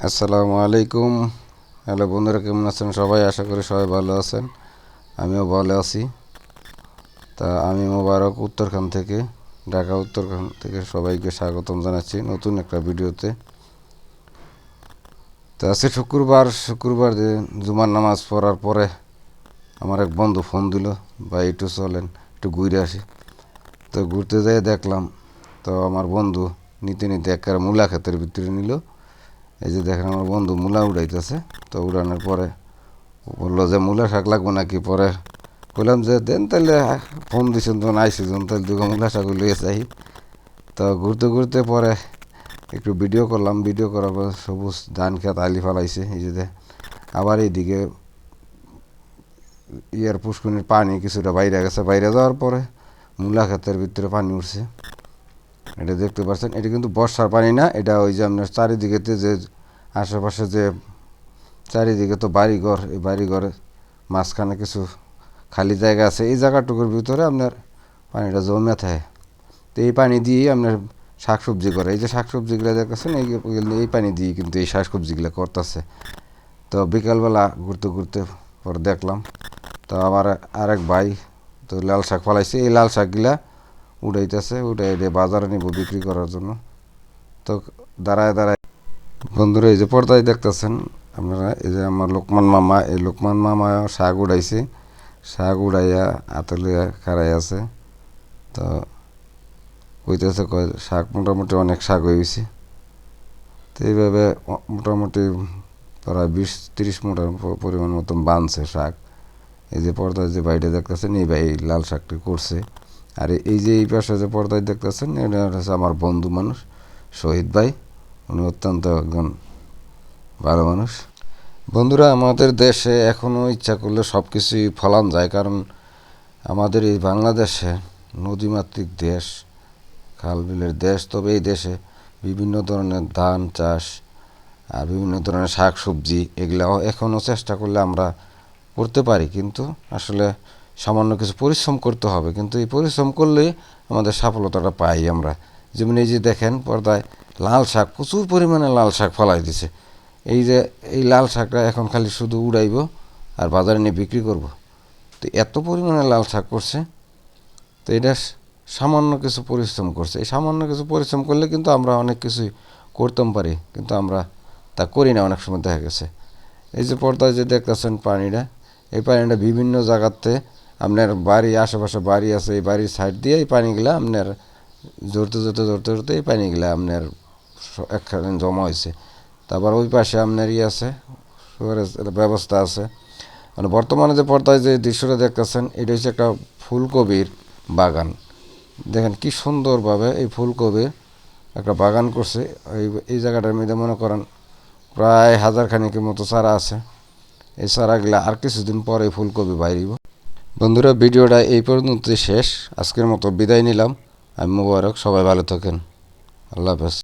আসসালামু আলাইকুম। হ্যালো বন্ধুরা, কেমন আছেন সবাই? আশা করি সবাই ভালো আছেন, আমিও ভালো আছি। তা আমি মোবারক উত্তরখান থেকে, ঢাকা উত্তরখান থেকে সবাইকে স্বাগতম জানাচ্ছি নতুন একটা ভিডিওতে। তো আজকে শুক্রবার দিন জুমার নামাজ পড়ার পরে আমার এক বন্ধু ফোন দিল, ভাই একটু চলেন, একটু ঘুরে আসি। তো ঘুরতে যেয়ে দেখলাম, তো আমার বন্ধু নিতে নিতে একটা মূলা ক্ষেতের ভিতরে নিল। এই যে দেখেন আমার বন্ধু মূলা উড়াইতেছে। তো উড়ানোর পরে বললো যে মূলা শাক লাগবে নাকি? পরে বললাম যে দেন তাহলে, ফোন দিয়েছেন তখন আইসি যখন, তাহলে দুটো মূলা শাক লইয়ে চাই। তো ঘুরতে ঘুরতে পরে একটু ভিডিও করলাম, ভিডিও করার পর সবুজ ধান খেত আলি ফালাইছে এই যে। আবার এইদিকে পুষ্করিণীর পানি কিছুটা বাইরে গেছে, বাইরে যাওয়ার পরে মূলা ক্ষেতের ভিতরে পানি উঠছে। এটা দেখতে পাচ্ছেন, এটা কিন্তু বর্ষার পানি না, এটা ওই যে আপনার চারিদিকেতে যে আশেপাশে যে চারিদিকে তো বাড়িঘর, এই বাড়িঘরে মাঝখানে কিছু খালি জায়গা আছে, এই জায়গাটুকুর ভিতরে আপনার পানিটা জমে থাকে। তো এই পানি দিয়েই আপনার শাকসবজি করে, এই যে শাকসবজিগুলো দেখতেছেন এই পানি দিয়ে কিন্তু এই শাকসবজিগুলো করতেছে। তো বিকালবেলা ঘুরতে ঘুরতে পরে দেখলাম, তো আমার আরেক ভাই তো লাল শাক ফলাইছে, এই লাল শাকগুলা উঠাইতেছে, উঠে বাজারে নিব বিক্রি করার জন্য। তো দাঁড়ায় দাঁড়ায় বন্ধুরা, এই যে পর্দায় দেখতেছেন আপনারা, এই যে আমার লোকমান মামা, এই লোকমান মামা শাক উড়াইছে, শাক উড়াইয়া আতলিয়া খাড়াই আছে। তো কইতেছে কয় শাক মোটামুটি অনেক শাক হয়েছে। তো এইভাবে মোটামুটি প্রায় 20-30 মুঠার পরিমাণ মতন বানছে শাক। এই যে পর্দায় যে বাড়িটা দেখতেছেন, এই ভাই লাল শাকটি করছে। আর এই যে এই পাশে যে পর্দায় দেখতেছেন, এটা হচ্ছে আমার বন্ধু মানুষ শহীদ ভাই, উনি অত্যন্ত একজন ভালো মানুষ। বন্ধুরা, আমাদের দেশে এখনও ইচ্ছা করলে সব কিছুই ফলান যায়, কারণ আমাদের এই বাংলাদেশে নদীমাতৃক দেশ, খাল বিলের দেশ। তবে এই দেশে বিভিন্ন ধরনের ধান চাষ আর বিভিন্ন ধরনের শাক সবজি এগুলাও এখনও চেষ্টা করলে আমরা করতে পারি, কিন্তু আসলে সামান্য কিছু পরিশ্রম করতে হবে। কিন্তু এই পরিশ্রম করলেই আমাদের সফলতাটা পাই আমরা। যেমন এই যে দেখেন পর্দায় লাল শাক, প্রচুর পরিমাণে লাল শাক ফলাই দিছে। এই যে এই লাল শাকটা এখন খালি শুধু উড়াইব আর বাজারে নিয়ে বিক্রি করব। তো এত পরিমাণে লাল শাক করছে, তো এটা সামান্য কিছু পরিশ্রম করছে। এই সামান্য কিছু পরিশ্রম করলে কিন্তু আমরা অনেক কিছুই করতাম পারি, কিন্তু আমরা তা করি না অনেক সময় দেখা গেছে। এই যে পর্দায় যে দেখতেছেন পানিটা, এই পানিটা বিভিন্ন জায়গাতে আপনার বাড়ি আশেপাশে বাড়ি আছে, এই বাড়ির সাইড দিয়ে এই পানিগুলা আপনার জড়তে এই পানিগুলা আপনার একখানে জমা হয়েছে। তারপর ওই পাশে আপনার আছে, সুয়ারেজ ব্যবস্থা আছে। মানে বর্তমানে যে পর্দায় যে দৃশ্যটা দেখতেছেন, এটা হচ্ছে একটা ফুলকপির বাগান। দেখেন কি সুন্দরভাবে এই ফুলকপির একটা বাগান করছে। এই জায়গাটার মধ্যে মনে করেন প্রায় 1000 খানিকের মতো চারা আছে। এই চারাগুলা আর কিছুদিন পরে ফুলকপি বাইরিব। বন্ধুরা, ভিডিওটা এই পর্যন্তই শেষ। আজকের মতো বিদায় নিলাম। আমি মোবারক, সবাই ভালো থাকেন। আল্লাহ হাফেজ।